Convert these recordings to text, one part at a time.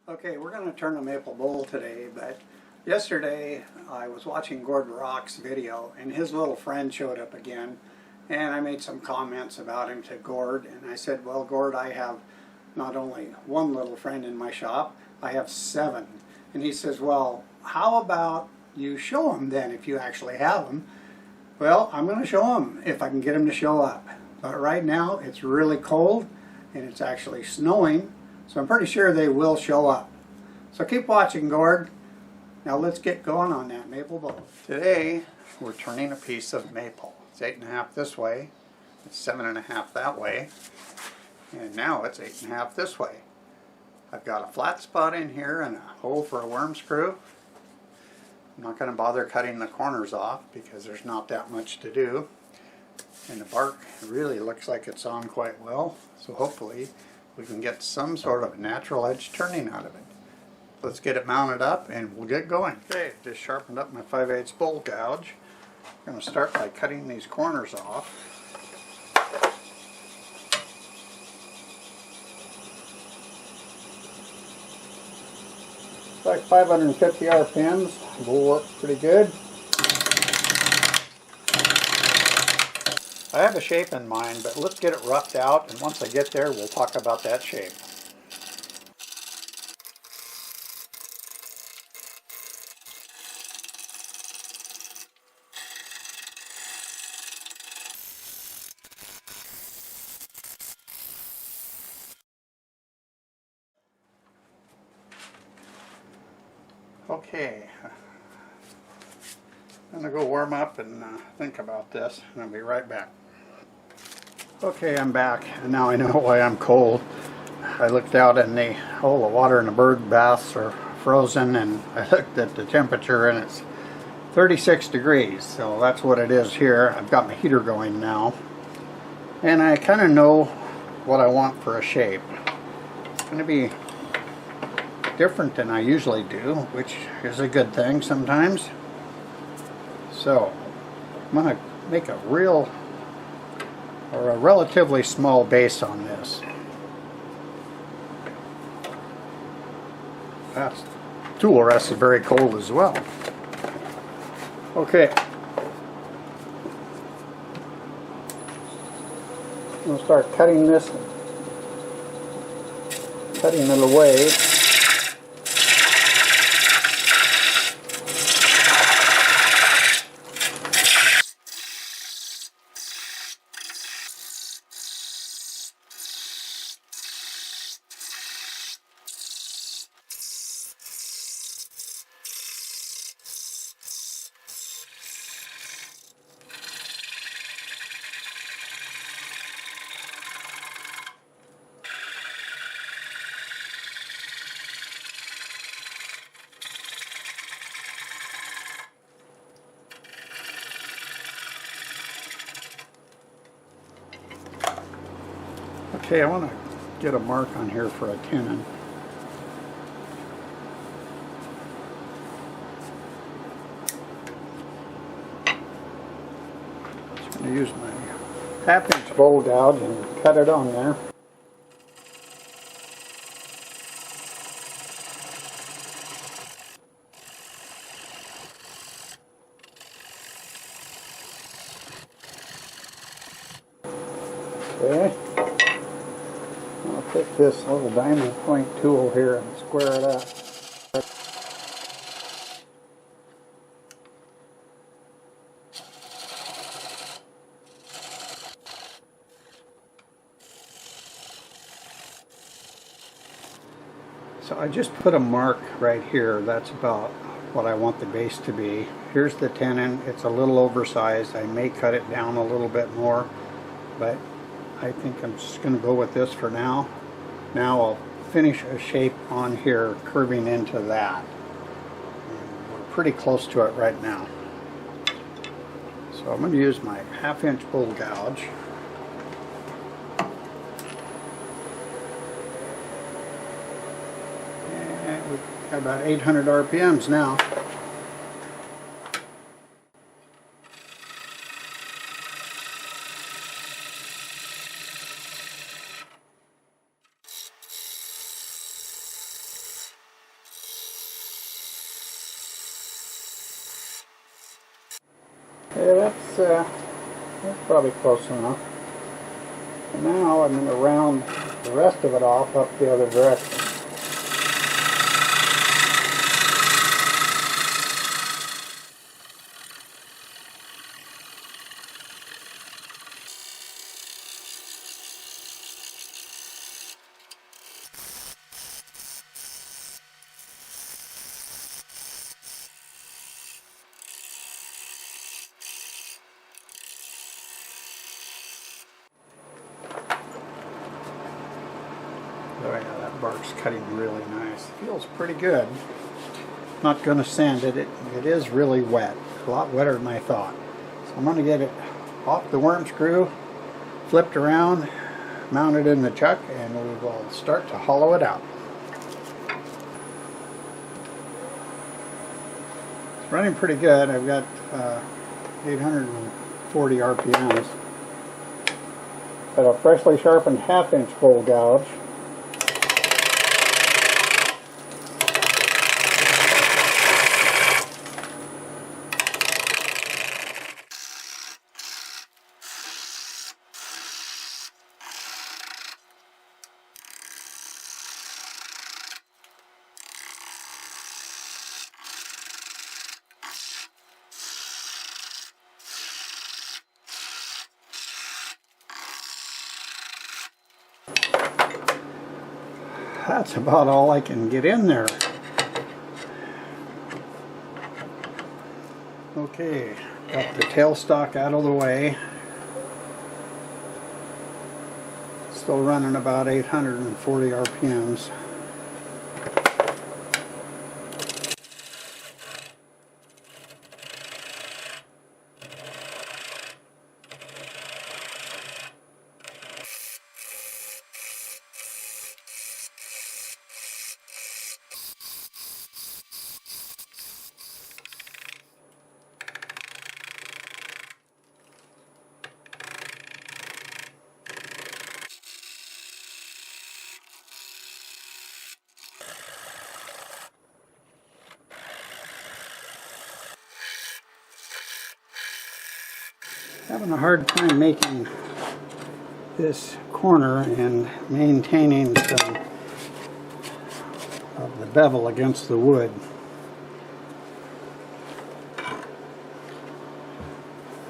Okay, we're going to turn a maple bowl today, but yesterday I was watching Gord Rock's video and his little friend showed up again, and I made some comments about him to Gord, and I said, well, Gord, I have not only one little friend in my shop, I have 7. And he says, well, how about you show him then if you actually have them? Well, I'm going to show him if I can get him to show up. But right now it's really cold and it's actually snowing, so I'm pretty sure they will show up. So keep watching, Gord. Now let's get going on that maple bowl. Today we're turning a piece of maple. It's 8.5 this way, it's 7.5 that way, and now it's 8.5 this way. I've got a flat spot in here and a hole for a worm screw. I'm not going to bother cutting the corners off because there's not that much to do. And the bark really looks like it's on quite well, so hopefully we can get some sort of natural edge turning out of it. Let's get it mounted up and we'll get going. Okay, just sharpened up my 5/8 bowl gouge. I'm going to start by cutting these corners off. It's like 550 RPMs will work pretty good. I have a shape in mind, but let's get it roughed out, and once I get there, we'll talk about that shape. Okay, I'm going to go warm up and think about this, and I'll be right back. Okay, I'm back, and now I know why I'm cold. I looked out and the water in the bird baths are frozen, and I looked at the temperature and it's 36 degrees, so that's what it is here. I've got my heater going now, and I kind of know what I want for a shape. It's going to be different than I usually do, which is a good thing sometimes. So I'm going to make a relatively small base on this. That tool rest is very cold as well. Okay. I'm going to start cutting this, cutting it away. Okay, I want to get a mark on here for a tenon. Just going to use my 1/2-inch bowl gouge and cut it on there. Okay. I'll take this little diamond point tool here and square it up. So I just put a mark right here. That's about what I want the base to be. Here's the tenon. It's a little oversized. I may cut it down a little bit more, but I think I'm just going to go with this for now. Now I'll finish a shape on here curving into that. And we're pretty close to it right now. So I'm going to use my 1/2-inch bowl gouge. And we've got about 800 RPMs now. Yeah, that's probably close enough. And now I'm going to round the rest of it off up the other direction. Oh yeah, that bark's cutting really nice. Feels pretty good. Not going to sand it. It is really wet. A lot wetter than I thought. So I'm going to get it off the worm screw, flipped around, mounted in the chuck, and we will start to hollow it out. It's running pretty good. I've got 840 RPMs. Got a freshly sharpened 1/2 inch hole gouge. That's about all I can get in there. Okay, got the tailstock out of the way. Still running about 840 RPMs. Having a hard time making this corner and maintaining some of the bevel against the wood.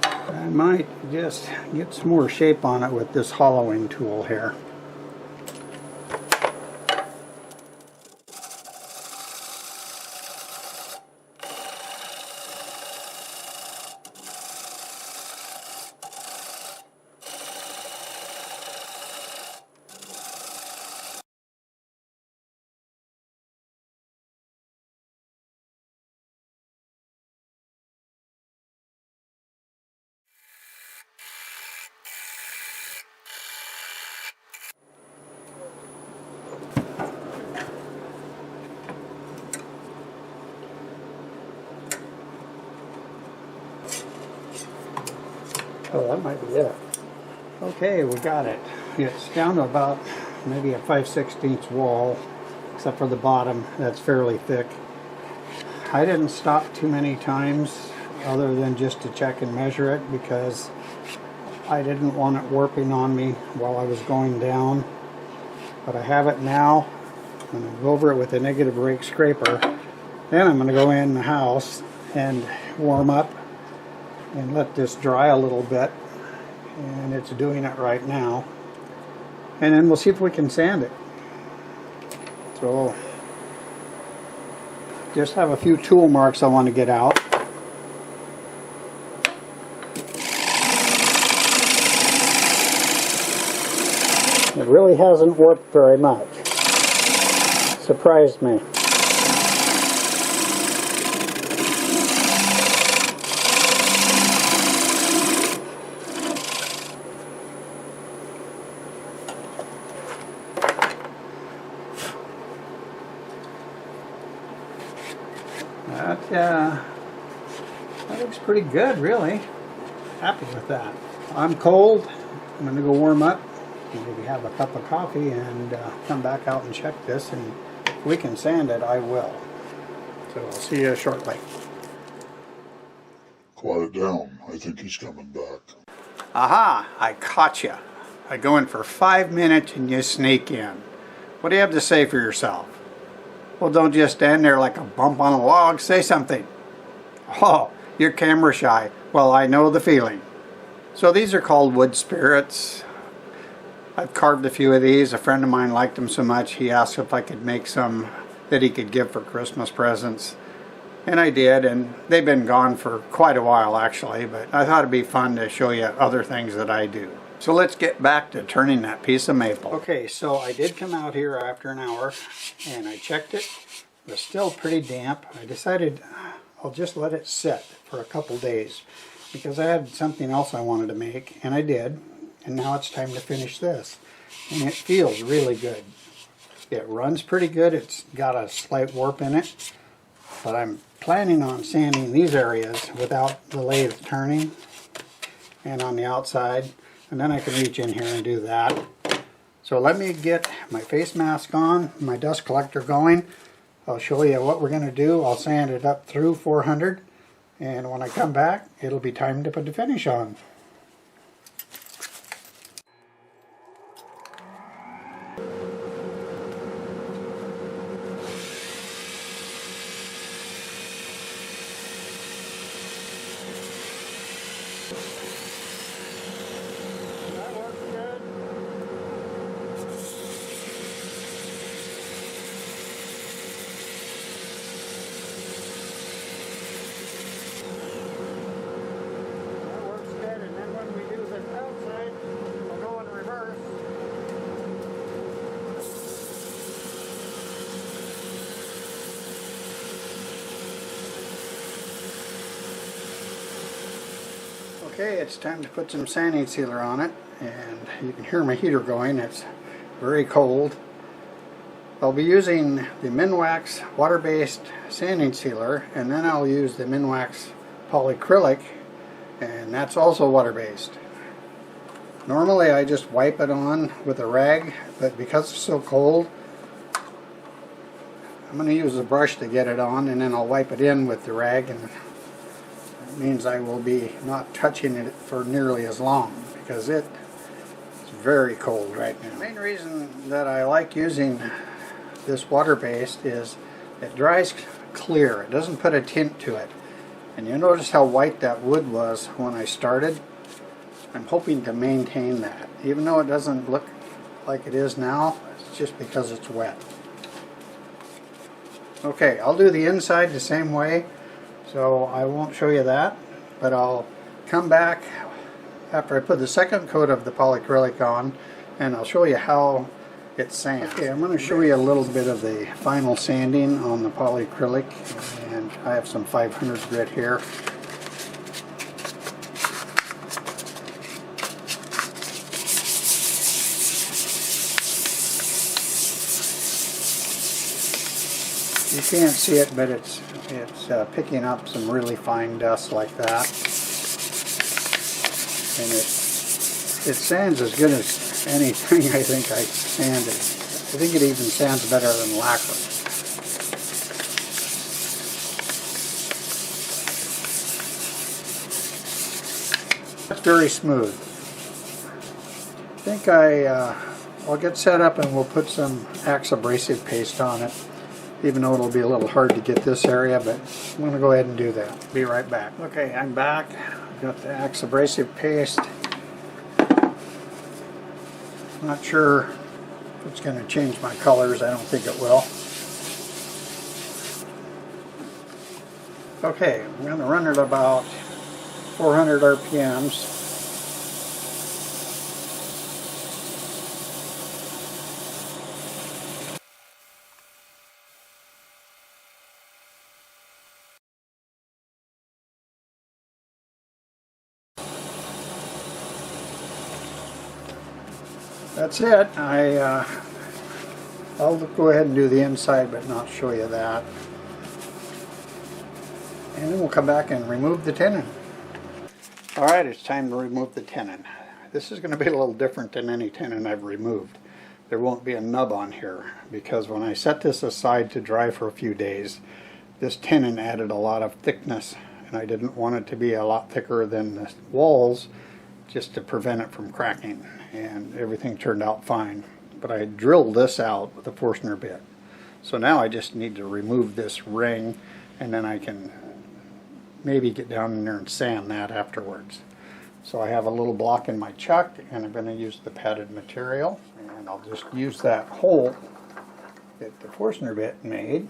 I might just get some more shape on it with this hollowing tool here. Oh, that might be it. Okay, we got it. It's down to about maybe a 5/16 wall, except for the bottom. That's fairly thick. I didn't stop too many times other than just to check and measure it because I didn't want it warping on me while I was going down. But I have it now. I'm going to go over it with a negative rake scraper. Then I'm going to go in the house and warm up and let this dry a little bit, and it's doing it right now, and then we'll see if we can sand it. So just have a few tool marks I want to get out. It really hasn't warped very much. Surprised me. That looks pretty good, really. Happy with that. I'm cold. I'm going to go warm up, maybe have a cup of coffee, and come back out and check this. And if we can sand it, I will. So I'll see you shortly. Quiet down. I think he's coming back. Aha! I caught you. I go in for 5 minutes and you sneak in. What do you have to say for yourself? Well, don't just stand there like a bump on a log. Say something. Oh, you're camera shy. Well, I know the feeling. So these are called wood spirits. I've carved a few of these. A friend of mine liked them so much he asked if I could make some that he could give for Christmas presents. And I did, and they've been gone for quite a while actually, but I thought it'd be fun to show you other things that I do. So let's get back to turning that piece of maple. Okay, so I did come out here after an hour and I checked it. It was still pretty damp. I decided I'll just let it sit for a couple days because I had something else I wanted to make, and I did. And now it's time to finish this. And it feels really good. It runs pretty good. It's got a slight warp in it. But I'm planning on sanding these areas without the lathe turning and on the outside. And then I can reach in here and do that. So let me get my face mask on, my dust collector going. I'll show you what we're going to do. I'll sand it up through 400. And when I come back, it'll be time to put the finish on. Okay, it's time to put some sanding sealer on it, and you can hear my heater going. It's very cold. I'll be using the Minwax water-based sanding sealer, and then I'll use the Minwax Polycrylic, and that's also water-based. Normally I just wipe it on with a rag, but because it's so cold, I'm going to use a brush to get it on, and then I'll wipe it in with the rag, and it means I will be not touching it for nearly as long because it's very cold right now. The main reason that I like using this water-based is it dries clear. It doesn't put a tint to it. And you notice how white that wood was when I started? I'm hoping to maintain that. Even though it doesn't look like it is now, it's just because it's wet. Okay, I'll do the inside the same way. So I won't show you that, but I'll come back after I put the second coat of the polycrylic on, and I'll show you how it sands. Okay, I'm going to show you a little bit of the final sanding on the polycrylic, and I have some 500 grit here. You can't see it, but it's picking up some really fine dust like that, and it sands as good as anything I think I sanded. I think it even sands better than lacquer. It's very smooth. I think I'll get set up and we'll put some Acks abrasive paste on it. Even though it'll be a little hard to get this area, but I'm going to go ahead and do that. Be right back. Okay, I'm back. I've got the Acks abrasive paste. Not sure if it's going to change my colors. I don't think it will. Okay, I'm going to run it about 400 RPMs. That's it. I'll go ahead and do the inside but not show you that. And then we'll come back and remove the tenon. Alright, it's time to remove the tenon. This is going to be a little different than any tenon I've removed. There won't be a nub on here because when I set this aside to dry for a few days, this tenon added a lot of thickness and I didn't want it to be a lot thicker than the walls just to prevent it from cracking, and everything turned out fine. But I drilled this out with a Forstner bit. So now I just need to remove this ring, and then I can maybe get down in there and sand that afterwards. So I have a little block in my chuck, and I'm going to use the padded material, and I'll just use that hole that the Forstner bit made.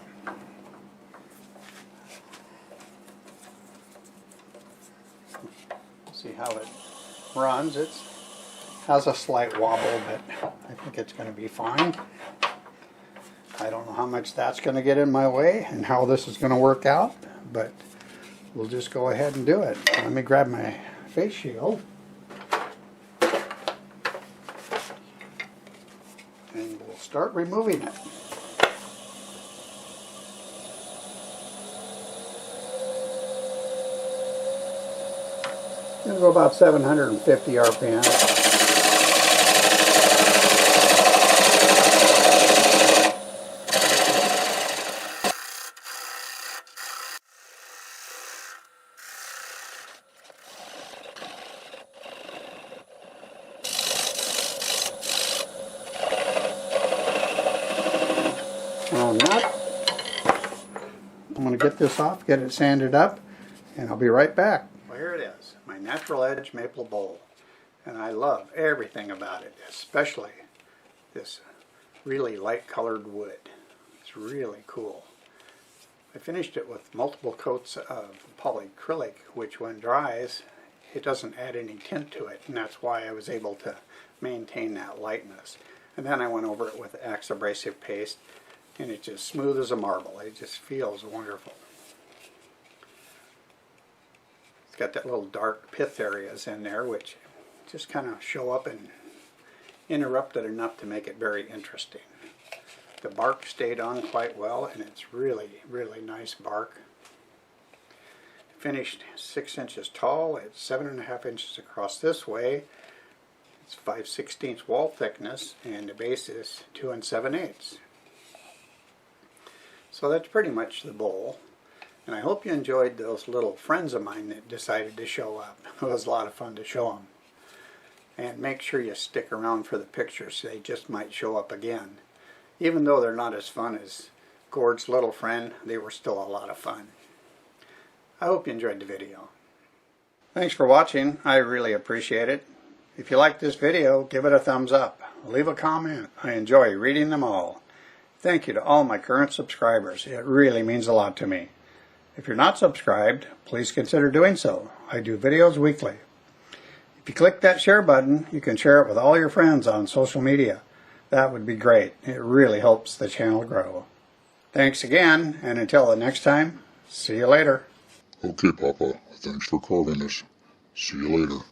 See how it runs. It has a slight wobble, but I think it's going to be fine. I don't know how much that's going to get in my way and how this is going to work out, but we'll just go ahead and do it. Let me grab my face shield. And we'll start removing it. It'll go about 750 RPM. I'm going to get this off, get it sanded up, and I'll be right back. Well, here it is, my natural edge maple bowl. And I love everything about it, especially this really light colored wood. It's really cool. I finished it with multiple coats of polycrylic, which when dries, it doesn't add any tint to it, and that's why I was able to maintain that lightness. And then I went over it with Acks abrasive paste, and it's just smooth as a marble. It just feels wonderful. It's got that little dark pith areas in there, which just kind of show up and interrupt it enough to make it very interesting. The bark stayed on quite well, and it's really, really nice bark. Finished 6 inches tall. It's 7.5 inches across this way. It's 5/16 wall thickness, and the base is 2 7/8. So that's pretty much the bowl. And I hope you enjoyed those little friends of mine that decided to show up. It was a lot of fun to show them. And make sure you stick around for the pictures. They just might show up again. Even though they're not as fun as Gord's little friend, they were still a lot of fun. I hope you enjoyed the video. Thanks for watching. I really appreciate it. If you liked this video, give it a thumbs up. Leave a comment. I enjoy reading them all. Thank you to all my current subscribers. It really means a lot to me. If you're not subscribed, please consider doing so. I do videos weekly. If you click that share button, you can share it with all your friends on social media. That would be great. It really helps the channel grow. Thanks again, and until the next time, see you later. Okay, Papa. Thanks for carving this. See you later.